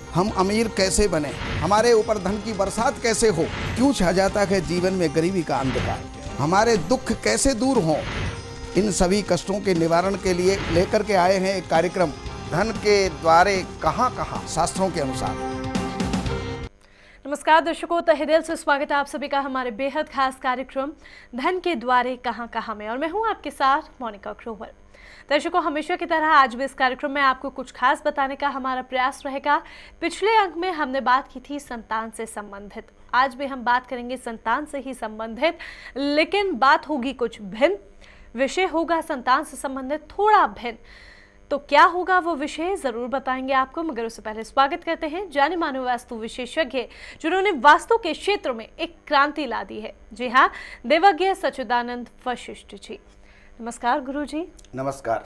हम अमीर कैसे बने, हमारे ऊपर धन की बरसात कैसे हो, क्यों छा जाता है जीवन में गरीबी का अंधकार, हमारे दुख कैसे दूर हों, इन सभी कष्टों के निवारण के लिए लेकर के आए हैं एक कार्यक्रम धन के द्वारे कहाँ कहाँ शास्त्रों के अनुसार। नमस्कार दर्शकों, तहे दिल से स्वागत है आप सभी का हमारे बेहद खास कार्यक्रम धन के द्वारे कहाँ कहाँ में, और मैं हूँ आपके साथ मोनिका ग्रोवर। दर्शकों, हमेशा की तरह आज भी इस कार्यक्रम में आपको कुछ खास बताने का हमारा प्रयास रहेगा। पिछले अंक में हमने बात की थी संतान से संबंधित, आज भी हम बात करेंगे संतान से ही संबंधित, लेकिन बात होगी कुछ भिन्न, विषय होगा संतान से संबंधित थोड़ा भिन्न। तो क्या होगा वो विषय जरूर बताएंगे आपको, मगर उससे पहले स्वागत करते हैं जाने माने वास्तु विशेषज्ञ जिन्होंने वास्तु के क्षेत्र में एक क्रांति ला दी है। जी हाँ, देवज्ञ सच्चिदानंद वशिष्ठ जी। नमस्कार गुरुजी। नमस्कार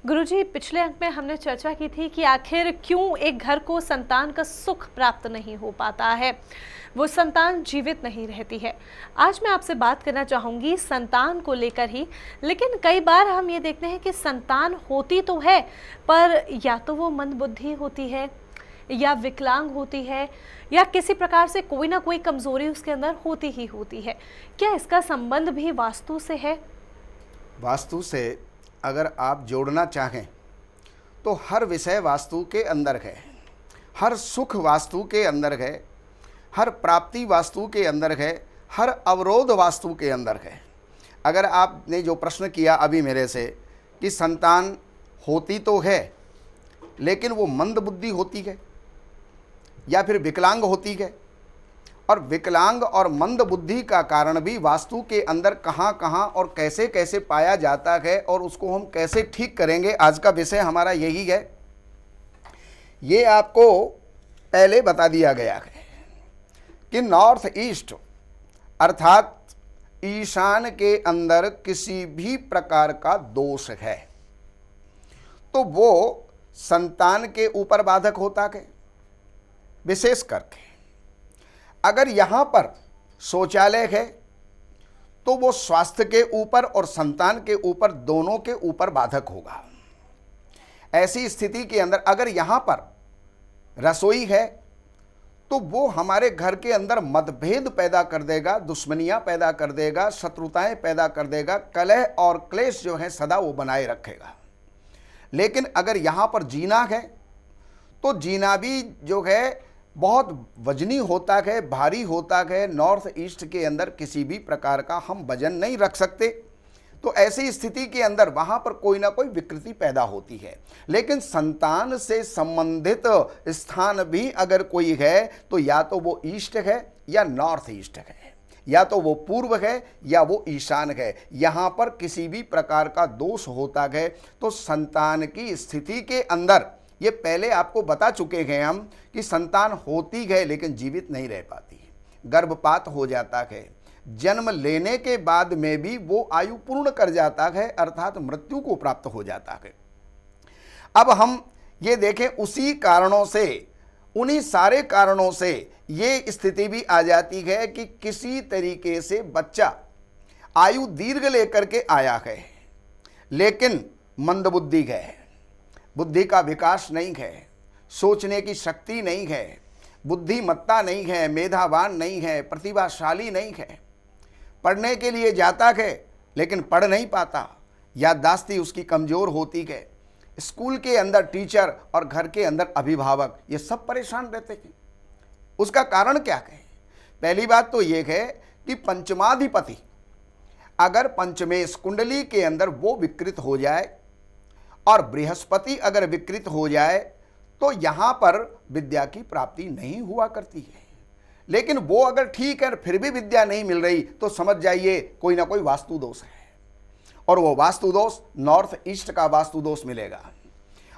गुरुजी, पिछले अंक में हमने चर्चा की थी कि आखिर क्यों एक घर को संतान का सुख प्राप्त नहीं हो पाता है, वो संतान जीवित नहीं रहती है। आज मैं आपसे बात करना चाहूँगी संतान को लेकर ही, लेकिन कई बार हम ये देखते हैं कि संतान होती तो है, पर या तो वो मंदबुद्धि होती है, या विकलांग होती है, या किसी प्रकार से कोई ना कोई कमजोरी उसके अंदर होती ही होती है। क्या इसका संबंध भी वास्तु से है? वास्तु से अगर आप जोड़ना चाहें तो हर विषय वास्तु के अंदर है, हर सुख वास्तु के अंदर है, हर प्राप्ति वास्तु के अंदर है, हर अवरोध वास्तु के अंदर है। अगर आपने जो प्रश्न किया अभी मेरे से कि संतान होती तो है लेकिन वो मंद बुद्धि होती है या फिर विकलांग होती है, और विकलांग और मंद बुद्धि का कारण भी वास्तु के अंदर कहाँ कहाँ और कैसे कैसे पाया जाता है और उसको हम कैसे ठीक करेंगे, आज का विषय हमारा यही है। ये आपको पहले बता दिया गया है कि नॉर्थ ईस्ट अर्थात ईशान के अंदर किसी भी प्रकार का दोष है तो वो संतान के ऊपर बाधक होता है। विशेष करके अगर यहाँ पर शौचालय है तो वो स्वास्थ्य के ऊपर और संतान के ऊपर दोनों के ऊपर बाधक होगा। ऐसी स्थिति के अंदर अगर यहाँ पर रसोई है तो वो हमारे घर के अंदर मतभेद पैदा कर देगा, दुश्मनियां पैदा कर देगा, शत्रुताएं पैदा कर देगा, कलह और क्लेश जो है सदा वो बनाए रखेगा। लेकिन अगर यहाँ पर जीना है तो जीना भी जो है बहुत वजनी होता है, भारी होता है। नॉर्थ ईस्ट के अंदर किसी भी प्रकार का हम वजन नहीं रख सकते, तो ऐसी स्थिति के अंदर वहाँ पर कोई ना कोई विकृति पैदा होती है। लेकिन संतान से संबंधित स्थान भी अगर कोई है तो या तो वो ईस्ट है या नॉर्थ ईस्ट है, या तो वो पूर्व है या वो ईशान है। यहाँ पर किसी भी प्रकार का दोष होता है तो संतान की स्थिति के अंदर, ये पहले आपको बता चुके हैं हम कि संतान होती है लेकिन जीवित नहीं रह पाती, गर्भपात हो जाता है, जन्म लेने के बाद में भी वो आयु पूर्ण कर जाता है अर्थात मृत्यु को प्राप्त हो जाता है। अब हम ये देखें उसी कारणों से, उन्हीं सारे कारणों से ये स्थिति भी आ जाती है कि किसी तरीके से बच्चा आयु दीर्घ लेकर के आया है लेकिन मंदबुद्धि है, बुद्धि का विकास नहीं है, सोचने की शक्ति नहीं है, बुद्धिमत्ता नहीं है, मेधावान नहीं है, प्रतिभाशाली नहीं है, पढ़ने के लिए जाता है लेकिन पढ़ नहीं पाता, याददाश्ती उसकी कमज़ोर होती है। स्कूल के अंदर टीचर और घर के अंदर अभिभावक ये सब परेशान रहते हैं। उसका कारण क्या है? पहली बात तो ये है कि पंचमाधिपति अगर पंचमेश कुंडली के अंदर वो विकृत हो जाए और बृहस्पति अगर विकृत हो जाए तो यहाँ पर विद्या की प्राप्ति नहीं हुआ करती है। लेकिन वो अगर ठीक है फिर भी विद्या नहीं मिल रही तो समझ जाइए कोई ना कोई वास्तु दोष है, और वो वास्तु दोष नॉर्थ ईस्ट का वास्तु दोष मिलेगा।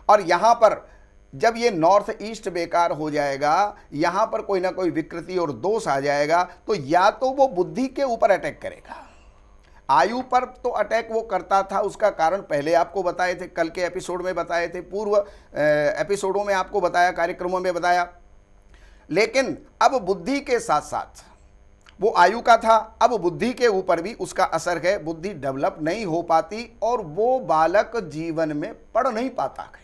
और यहाँ पर जब ये नॉर्थ ईस्ट बेकार हो जाएगा, यहाँ पर कोई ना कोई विकृति और दोष आ जाएगा, तो या तो वो बुद्धि के ऊपर अटैक करेगा। आयु पर तो अटैक वो करता था, उसका कारण पहले आपको बताए थे, कल के एपिसोड में बताए थे, पूर्व एपिसोडों में आपको बताया, कार्यक्रमों में बताया। लेकिन अब बुद्धि के साथ साथ वो आयु का था, अब बुद्धि के ऊपर भी उसका असर है। बुद्धि डेवलप नहीं हो पाती और वो बालक जीवन में पढ़ नहीं पाता है।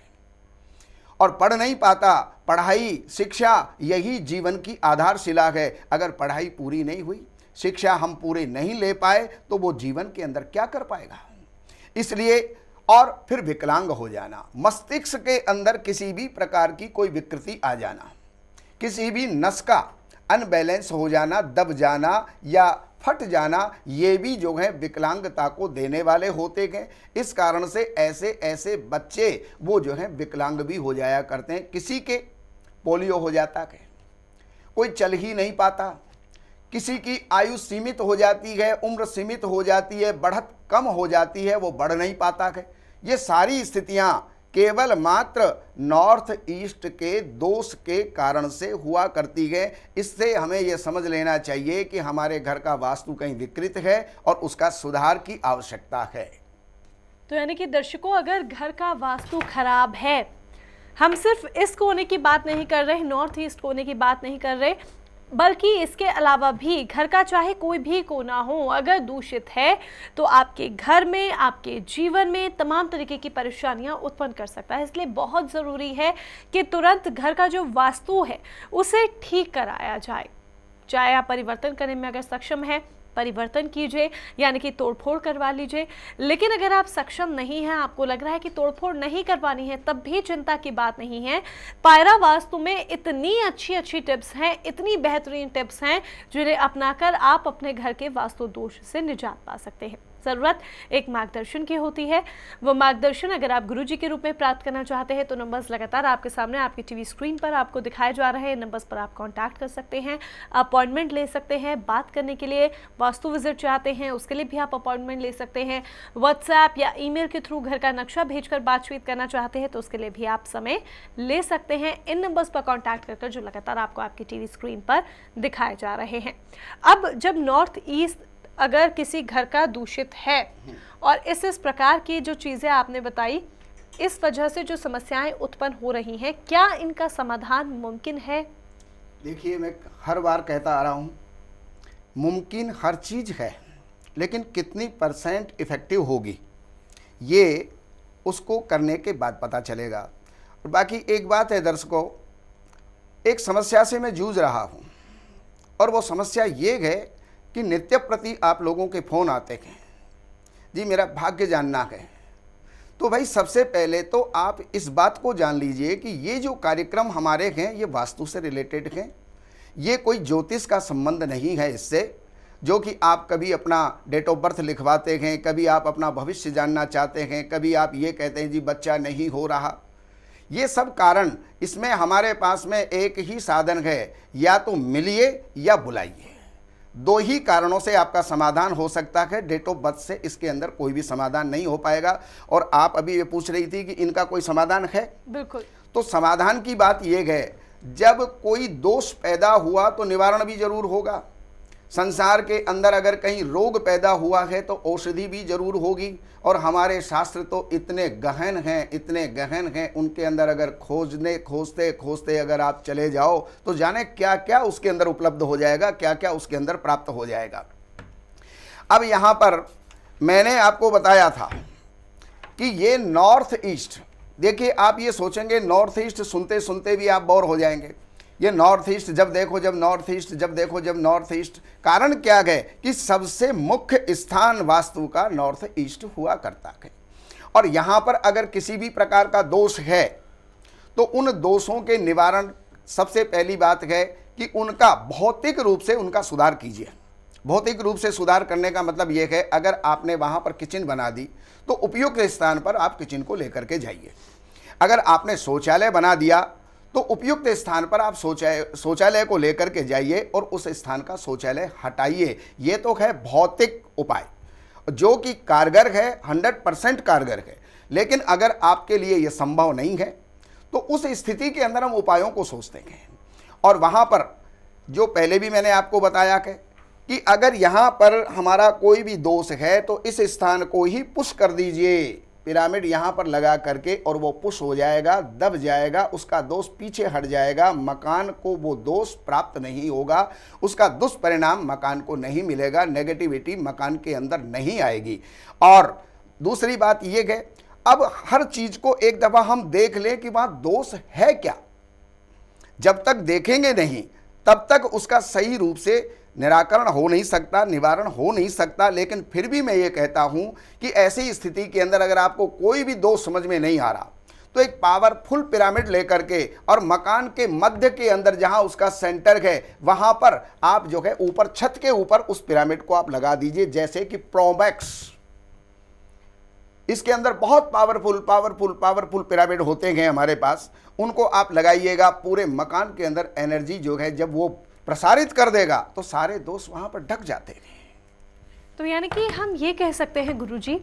और पढ़ नहीं पाता। पढ़ाई, शिक्षा यही जीवन की आधारशिला है। अगर पढ़ाई पूरी नहीं हुई, शिक्षा हम पूरे नहीं ले पाए, तो वो जीवन के अंदर क्या कर पाएगा। इसलिए और फिर विकलांग हो जाना, मस्तिष्क के अंदर किसी भी प्रकार की कोई विकृति आ जाना, किसी भी नस का अनबैलेंस हो जाना, दब जाना या फट जाना, ये भी जो है विकलांगता को देने वाले होते हैं। इस कारण से ऐसे ऐसे बच्चे वो जो है विकलांग भी हो जाया करते हैं। किसी के पोलियो हो जाता है, कोई चल ही नहीं पाता, किसी की आयु सीमित हो जाती है, उम्र सीमित हो जाती है, बढ़त कम हो जाती है, वो बढ़ नहीं पाता है। ये सारी स्थितियां केवल मात्र नॉर्थ ईस्ट के दोष के कारण से हुआ करती है। इससे हमें यह समझ लेना चाहिए कि हमारे घर का वास्तु कहीं विकृत है और उसका सुधार की आवश्यकता है। तो यानी कि दर्शकों, अगर घर का वास्तु खराब है, हम सिर्फ इस कोने की बात नहीं कर रहे, नॉर्थ ईस्ट कोने की बात नहीं कर रहे, बल्कि इसके अलावा भी घर का चाहे कोई भी कोना हो, अगर दूषित है तो आपके घर में, आपके जीवन में तमाम तरीके की परेशानियां उत्पन्न कर सकता है। इसलिए बहुत ज़रूरी है कि तुरंत घर का जो वास्तु है उसे ठीक कराया जाए। चाहे आप परिवर्तन करने में अगर सक्षम है, परिवर्तन कीजिए, यानी कि तोड़फोड़ करवा लीजिए। लेकिन अगर आप सक्षम नहीं हैं, आपको लग रहा है कि तोड़फोड़ नहीं करवानी है, तब भी चिंता की बात नहीं है। पायरा वास्तु में इतनी अच्छी अच्छी टिप्स हैं, इतनी बेहतरीन टिप्स हैं, जिन्हें अपनाकर आप अपने घर के वास्तु दोष से निजात पा सकते हैं। ज़रूरत एक मार्गदर्शन की होती है। वो मार्गदर्शन अगर आप गुरुजी के रूप में प्राप्त करना चाहते हैं तो नंबर्स लगातार आपके सामने आपकी टीवी स्क्रीन पर आपको दिखाए जा रहे हैं। नंबर्स पर आप कांटेक्ट कर सकते हैं, अपॉइंटमेंट ले सकते हैं। बात करने के लिए वास्तु विजिट चाहते हैं, उसके लिए भी आप अपॉइंटमेंट ले सकते हैं। व्हाट्सएप या ईमेल के थ्रू घर का नक्शा भेजकर बातचीत करना चाहते हैं तो उसके लिए भी आप समय ले सकते हैं। इन नंबर्स पर कॉन्टैक्ट कर जो लगातार आपको आपकी टीवी स्क्रीन पर दिखाए जा रहे हैं। अब जब नॉर्थ ईस्ट अगर किसी घर का दूषित है और इस प्रकार की जो चीज़ें आपने बताई, इस वजह से जो समस्याएं उत्पन्न हो रही हैं, क्या इनका समाधान मुमकिन है? देखिए, मैं हर बार कहता आ रहा हूँ, मुमकिन हर चीज़ है, लेकिन कितनी % इफ़ेक्टिव होगी ये उसको करने के बाद पता चलेगा। और बाकी एक बात है दर्शकों, एक समस्या से मैं जूझ रहा हूँ और वो समस्या ये है कि नित्य प्रति आप लोगों के फ़ोन आते हैं, जी मेरा भाग्य जानना है। तो भाई सबसे पहले तो आप इस बात को जान लीजिए कि ये जो कार्यक्रम हमारे हैं ये वास्तु से रिलेटेड हैं। ये कोई ज्योतिष का संबंध नहीं है इससे, जो कि आप कभी अपना डेट ऑफ बर्थ लिखवाते हैं, कभी आप अपना भविष्य जानना चाहते हैं, कभी आप ये कहते हैं जी बच्चा नहीं हो रहा। ये सब कारण, इसमें हमारे पास में एक ही साधन है, या तो मिलिए या बुलाइए। दो ही कारणों से आपका समाधान हो सकता है। डेट ऑफ बर्थ से इसके अंदर कोई भी समाधान नहीं हो पाएगा। और आप अभी ये पूछ रही थी कि इनका कोई समाधान है। बिल्कुल। तो समाधान की बात ये है, जब कोई दोष पैदा हुआ तो निवारण भी जरूर होगा। संसार के अंदर अगर कहीं रोग पैदा हुआ है तो औषधि भी जरूर होगी। और हमारे शास्त्र तो इतने गहन हैं, इतने गहन हैं, उनके अंदर अगर खोजते खोजते अगर आप चले जाओ तो जाने क्या क्या उसके अंदर उपलब्ध हो जाएगा, क्या क्या उसके अंदर प्राप्त हो जाएगा। अब यहाँ पर मैंने आपको बताया था कि ये नॉर्थ ईस्ट, देखिए आप ये सोचेंगे नॉर्थ ईस्ट सुनते सुनते भी आप बोर हो जाएंगे। ये नॉर्थ ईस्ट जब देखो जब नॉर्थ ईस्ट, जब देखो जब नॉर्थ ईस्ट। कारण क्या है कि सबसे मुख्य स्थान वास्तु का नॉर्थ ईस्ट हुआ करता है। और यहाँ पर अगर किसी भी प्रकार का दोष है तो उन दोषों के निवारण, सबसे पहली बात है कि उनका भौतिक रूप से उनका सुधार कीजिए। भौतिक रूप से सुधार करने का मतलब यह है, अगर आपने वहाँ पर किचन बना दी तो उपयुक्त स्थान पर आप किचन को लेकर के जाइए। अगर आपने शौचालय बना दिया तो उपयुक्त स्थान पर आप शौचालय को लेकर के जाइए और उस स्थान का शौचालय हटाइए। ये तो है भौतिक उपाय जो कि कारगर है, 100% कारगर है। लेकिन अगर आपके लिए ये संभव नहीं है तो उस स्थिति के अंदर हम उपायों को सोचते हैं। और वहाँ पर जो पहले भी मैंने आपको बताया कि अगर यहाँ पर हमारा कोई भी दोष है तो इस स्थान को ही पुश कर दीजिए, पिरामिड यहाँ पर लगा करके, और वो पुश हो जाएगा, दब जाएगा, उसका दोष पीछे हट जाएगा। मकान को वो दोष प्राप्त नहीं होगा, उसका दुष्परिणाम मकान को नहीं मिलेगा, नेगेटिविटी मकान के अंदर नहीं आएगी। और दूसरी बात ये है, अब हर चीज को एक दफा हम देख लें कि वहां दोष है क्या। जब तक देखेंगे नहीं तब तक उसका सही रूप से निराकरण हो नहीं सकता, निवारण हो नहीं सकता। लेकिन फिर भी मैं ये कहता हूं कि ऐसी स्थिति के अंदर अगर आपको कोई भी दोष समझ में नहीं आ रहा तो एक पावरफुल पिरामिड लेकर के और मकान के मध्य के अंदर जहां उसका सेंटर है वहां पर आप जो है ऊपर छत के ऊपर उस पिरामिड को आप लगा दीजिए, जैसे कि प्रोमैक्स। इसके अंदर बहुत पावरफुल पिरामिड होते हैं हमारे पास, उनको आप लगाइएगा। पूरे मकान के अंदर एनर्जी जो है जब वो प्रसारित कर देगा तो सारे दोष वहां पर ढक जाते हैं। तो यानी कि हम ये कह सकते हैं गुरुजी,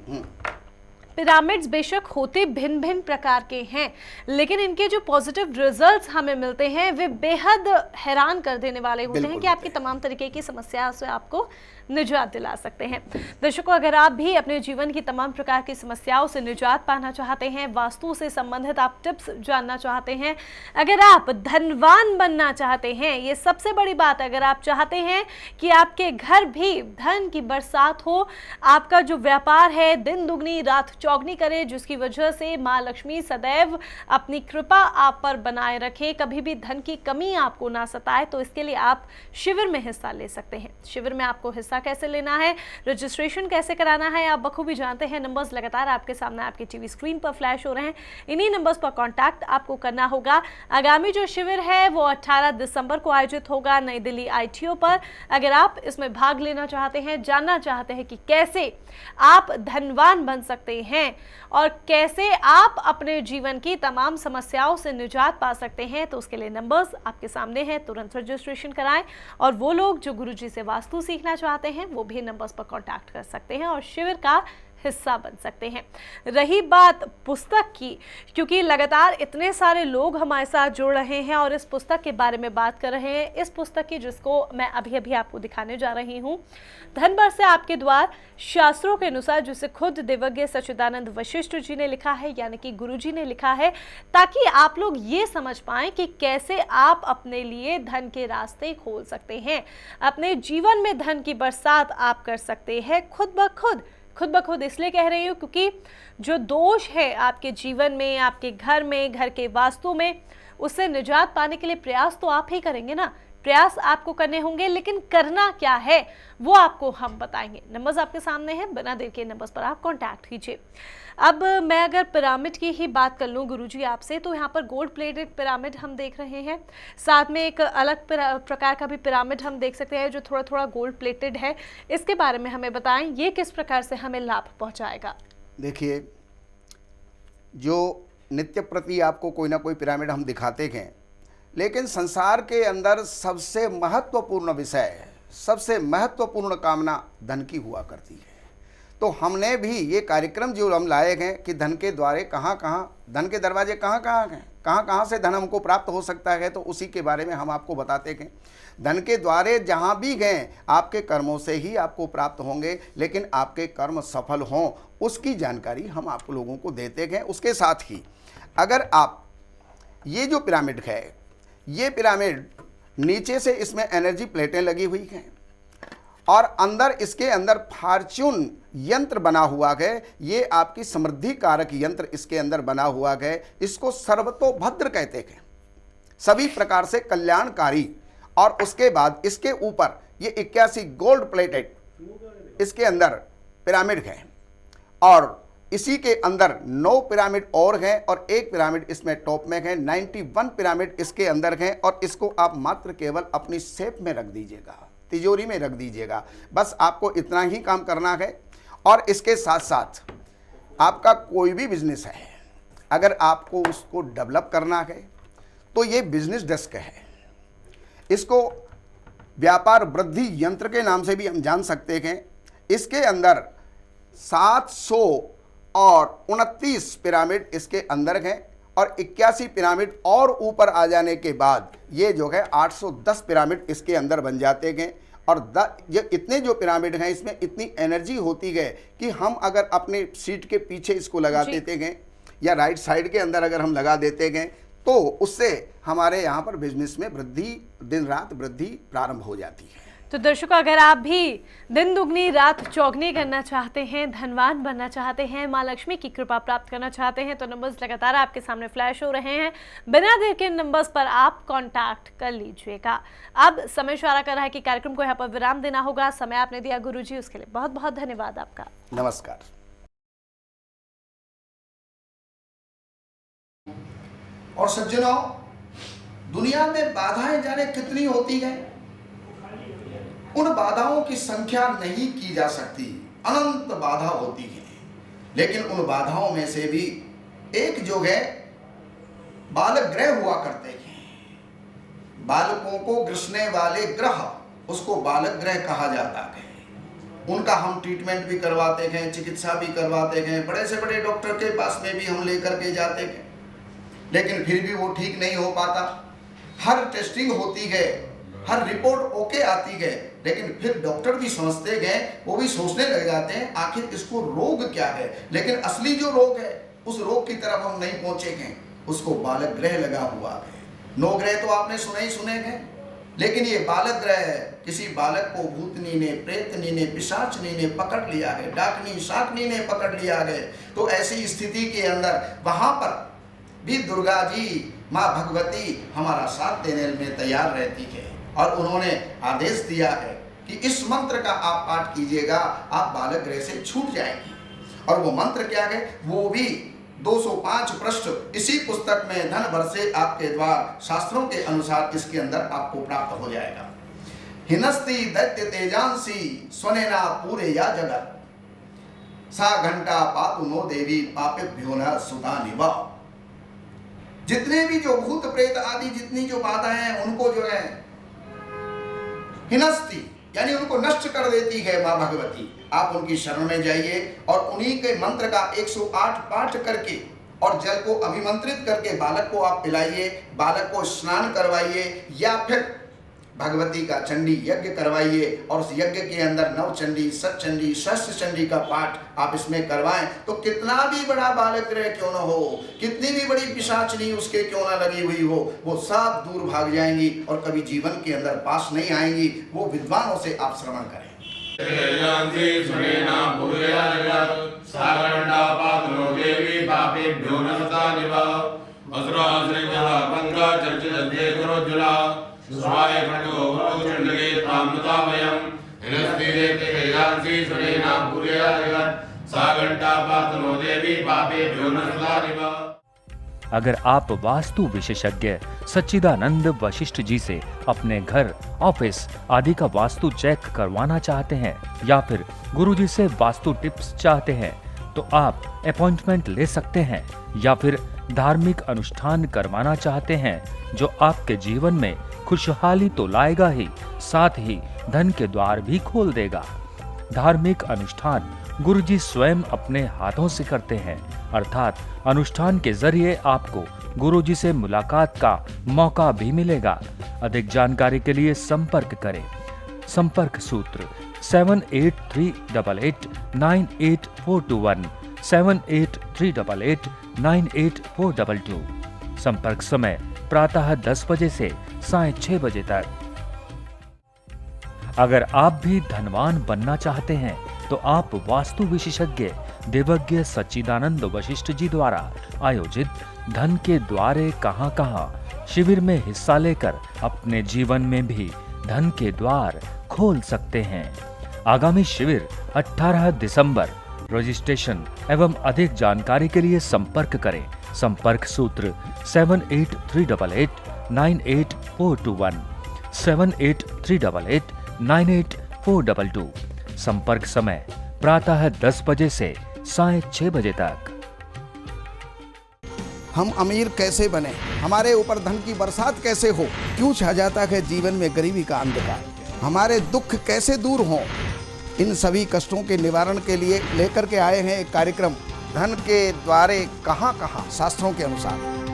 पिरामिड्स बेशक होते भिन्न भिन्न प्रकार के हैं, लेकिन इनके जो पॉजिटिव रिजल्ट्स हमें मिलते हैं वे बेहद हैरान कर देने वाले होते हैं कि आपकी तमाम तरीके की समस्याओं से आपको निजात दिला सकते हैं। दर्शकों, अगर आप भी अपने जीवन की तमाम प्रकार की समस्याओं से निजात पाना चाहते हैं, वास्तु से संबंधित आप टिप्स जानना चाहते हैं, अगर आप धनवान बनना चाहते हैं, ये सबसे बड़ी बात, अगर आप चाहते हैं कि आपके घर भी धन की बरसात हो, आपका जो व्यापार है दिन दुगनी रात चौगनी करे, जिसकी वजह से माँ लक्ष्मी सदैव अपनी कृपा आप पर बनाए रखे, कभी भी धन की कमी आपको ना सताए, तो इसके लिए आप शिविर में हिस्सा ले सकते हैं। शिविर में आपको हिस्सा कैसे लेना है, रजिस्ट्रेशन कैसे कराना है, आप बखूबी जानते हैं। नंबर्स लगातार आपके सामने आपके टीवी स्क्रीन पर फ्लैश हो रहे हैं, इन्हीं नंबर्स पर कांटेक्ट आपको करना होगा। आगामी जो शिविर है वो 18 दिसंबर को आयोजित होगा नई दिल्ली ITO पर। अगर आप इसमें भाग लेना चाहते हैं, जानना चाहते हैं कि कैसे आप धनवान बन सकते हैं और कैसे आप अपने जीवन की तमाम समस्याओं से निजात पा सकते हैं, तो उसके लिए नंबर्स आपके सामने हैं, तुरंत रजिस्ट्रेशन कराएं। और वो लोग जो गुरुजी से वास्तु सीखना चाहते हैं वो भी नंबर्स पर कांटेक्ट कर सकते हैं और शिविर का हिस्सा बन सकते हैं। रही बात पुस्तक की, क्योंकि लगातार इतने सारे लोग हमारे साथ जुड़ रहे हैं और इस पुस्तक के बारे में बात कर रहे हैं, इस पुस्तक की जिसको मैं अभी अभी आपको दिखाने जा रही हूं, धन बरसे आपके द्वार, शास्त्रों के अनुसार, जिसे खुद देवज्ञ सच्चिदानंद वशिष्ठ जी ने लिखा है, यानी कि गुरु जी ने लिखा है, ताकि आप लोग ये समझ पाएं कि कैसे आप अपने लिए धन के रास्ते खोल सकते हैं, अपने जीवन में धन की बरसात आप कर सकते हैं खुद ब खुद। इसलिए कह रही हूँ क्योंकि जो दोष है आपके जीवन में, आपके घर में, घर के वास्तु में, उससे निजात पाने के लिए प्रयास तो आप ही करेंगे ना, प्रयास आपको करने होंगे, लेकिन करना क्या है वो आपको हम बताएंगे। नंबर्स आपके सामने हैं, बिना देर के नंबर्स पर आप कांटेक्ट कीजिए। अब मैं अगर पिरामिड की ही बात कर लूँ गुरुजी आपसे, तो यहाँ पर गोल्ड प्लेटेड पिरामिड हम देख रहे हैं, साथ में एक अलग प्रकार का भी पिरामिड हम देख सकते हैं जो थोड़ा थोड़ा गोल्ड प्लेटेड है। इसके बारे में हमें बताएं, ये किस प्रकार से हमें लाभ पहुँचाएगा। देखिए, जो नित्य प्रति आपको कोई ना कोई पिरामिड हम दिखाते हैं, लेकिन संसार के अंदर सबसे महत्वपूर्ण विषय, सबसे महत्वपूर्ण कामना धन की हुआ करती है। तो हमने भी ये कार्यक्रम जो हम लाए हैं कि धन के द्वारे धन के दरवाजे कहाँ हैं, कहाँ से धन हमको प्राप्त हो सकता है, तो उसी के बारे में हम आपको बताते हैं। धन के द्वारे जहाँ भी गए आपके कर्मों से ही आपको प्राप्त होंगे, लेकिन आपके कर्म सफल हों उसकी जानकारी हम आप लोगों को देते हैं। उसके साथ ही अगर आप ये जो पिरामिड है, ये पिरामिड नीचे से इसमें एनर्जी प्लेटें लगी हुई हैं और अंदर इसके अंदर फॉर्च्यून यंत्र बना हुआ है। ये आपकी समृद्धि कारक यंत्र इसके अंदर बना हुआ है। इसको सर्वतोभद्र कहते हैं, सभी प्रकार से कल्याणकारी। और उसके बाद इसके ऊपर ये 81 गोल्ड प्लेटेड इसके अंदर पिरामिड है और इसी के अंदर 9 पिरामिड और हैं और एक पिरामिड इसमें टॉप में है। 91 पिरामिड इसके अंदर हैं और इसको आप मात्र केवल अपनी सेफ में रख दीजिएगा, तिजोरी में रख दीजिएगा। बस आपको इतना ही काम करना है। और इसके साथ साथ आपका कोई भी बिजनेस है, अगर आपको उसको डेवलप करना है तो ये बिजनेस डेस्क है। इसको व्यापार वृद्धि यंत्र के नाम से भी हम जान सकते हैं। इसके अंदर 729 पिरामिड इसके अंदर हैं और 81 पिरामिड और ऊपर आ जाने के बाद ये जो है 810 पिरामिड इसके अंदर बन जाते हैं। और ये इतने जो पिरामिड हैं इसमें इतनी एनर्जी होती है कि हम अगर अपने सीट के पीछे इसको लगा देते हैं या राइट साइड के अंदर अगर हम लगा देते हैं तो उससे हमारे यहाँ पर बिजनेस में वृद्धि, दिन रात वृद्धि प्रारंभ हो जाती है। तो दर्शकों, अगर आप भी दिन दुगनी रात चौगनी करना चाहते हैं, धनवान बनना चाहते हैं, माँ लक्ष्मी की कृपा प्राप्त करना चाहते हैं, तो नंबर्स लगातार आपके सामने फ्लैश हो रहे हैं। बिना देर के नंबर्स पर आप कांटेक्ट कर लीजिएगा। अब समय इशारा कर रहा है कि कार्यक्रम को यहाँ पर विराम देना होगा। समय आपने दिया गुरुजी, उसके लिए बहुत बहुत धन्यवाद आपका। नमस्कार। और सज्जनों, दुनिया में बाधाएं जाने कितनी होती हैं, उन बाधाओं की संख्या नहीं की जा सकती। अनंत बाधा होती है, लेकिन उन बाधाओं में से भी एक जो है, बालक ग्रह हुआ करते हैं। बालकों को ग्रसने वाले ग्रह, उसको बालक ग्रह कहा जाता है। उनका हम ट्रीटमेंट भी करवाते हैं, चिकित्सा भी करवाते हैं, बड़े से बड़े डॉक्टर के पास में भी हम लेकर के जाते हैं, लेकिन फिर भी वो ठीक नहीं हो पाता। हर टेस्टिंग होती है, हर रिपोर्ट ओके आती है, लेकिन फिर डॉक्टर भी समझते गए, वो भी सोचने लग जाते हैं आखिर इसको रोग क्या है। लेकिन असली जो रोग है, उस रोग की तरफ हम नहीं पहुंचे हैं, उसको बालक ग्रह लगा हुआ है। नो ग्रह तो आपने सुने हैं, लेकिन ये बालक ग्रह है। किसी बालक को भूतनी ने, प्रेतनी ने, पिशाचनी ने पकड़ लिया है, डाकनी शाकनी ने पकड़ लिया है, तो ऐसी स्थिति के अंदर वहां पर भी दुर्गा जी, माँ भगवती हमारा साथ देने में तैयार रहती है। और उन्होंने आदेश दिया है कि इस मंत्र का आप पाठ कीजिएगा, आप बालक ग्रह से छूट जाएंगे। और वो मंत्र क्या है, वो भी 205 पृष्ठ इसी पुस्तक में धन भर से आपके द्वार शास्त्रों के अनुसार इसके अंदर आपको प्राप्त हो जाएगा। हिनस्ति दैत्य तेजांसी स्वनेना पूरे या जगत, सा घंटा पातु नो देवी पापेभ्यो न सुता निवा। जितने भी जो भूत प्रेत आदि जितनी जो बाधाएं हैं, उनको जो है हिनस्ती यानी उनको नष्ट कर देती है माँ भगवती। आप उनकी शरण में जाइए और उन्हीं के मंत्र का 108 पाठ करके और जल को अभिमंत्रित करके बालक को आप पिलाइए, बालक को स्नान करवाइए, या फिर भगवती का चंडी यज्ञ करवाइए और उस यज्ञ के अंदर नव चंडी, सतचंडी, सहस्त्र चंडी का पाठ आप इसमें करवाएं, तो कितना भी बड़ा बालक ग्रह क्यों न हो, कितनी भी बड़ी पिशाचनी उसके क्यों ना लगी हुई हो, वो सब दूर भाग जाएंगी और कभी जीवन के अंदर पास नहीं आएंगी। वो विद्वानों से आप श्रवण करें। स्वाय खंडो चंडगे तामतामयम हिनस्ति देते कैलांसी सुनेना पूर्या जगत सा घंटा पातनो देवी पापे भ्यो न सदा निवा। अगर आप वास्तु विशेषज्ञ सच्चिदानंद वशिष्ठ जी से अपने घर, ऑफिस आदि का वास्तु चेक करवाना चाहते हैं या फिर गुरुजी से वास्तु टिप्स चाहते हैं, तो आप अपॉइंटमेंट ले सकते हैं। या फिर धार्मिक अनुष्ठान करवाना चाहते हैं जो आपके जीवन में खुशहाली तो लाएगा ही, साथ ही धन के द्वार भी खोल देगा। धार्मिक अनुष्ठान गुरुजी स्वयं अपने हाथों से करते हैं, अर्थात अनुष्ठान के जरिए आपको गुरुजी से मुलाकात का मौका भी मिलेगा। अधिक जानकारी के लिए संपर्क करें। संपर्क सूत्र 7838898421 7838898422। संपर्क समय प्रातः 10 बजे से सायं 6 बजे तक। अगर आप भी धनवान बनना चाहते हैं तो आप वास्तु विशेषज्ञ देवज्ञ सच्चिदानंद वशिष्ठ जी द्वारा आयोजित धन के द्वारे कहां कहां शिविर में हिस्सा लेकर अपने जीवन में भी धन के द्वार खोल सकते हैं। आगामी शिविर 18 दिसंबर। रजिस्ट्रेशन एवं अधिक जानकारी के लिए संपर्क करें। संपर्क सूत्र 7838898421 7838898422। संपर्क समय प्रातः 10 बजे से सायं 6 बजे तक। हम अमीर कैसे बने, हमारे ऊपर धन की बरसात कैसे हो, क्यों छा जाता है जीवन में गरीबी का अंधकार, हमारे दुख कैसे दूर हों, इन सभी कष्टों के निवारण के लिए लेकर के आए हैं एक कार्यक्रम, धन के द्वारे कहां कहां शास्त्रों के अनुसार।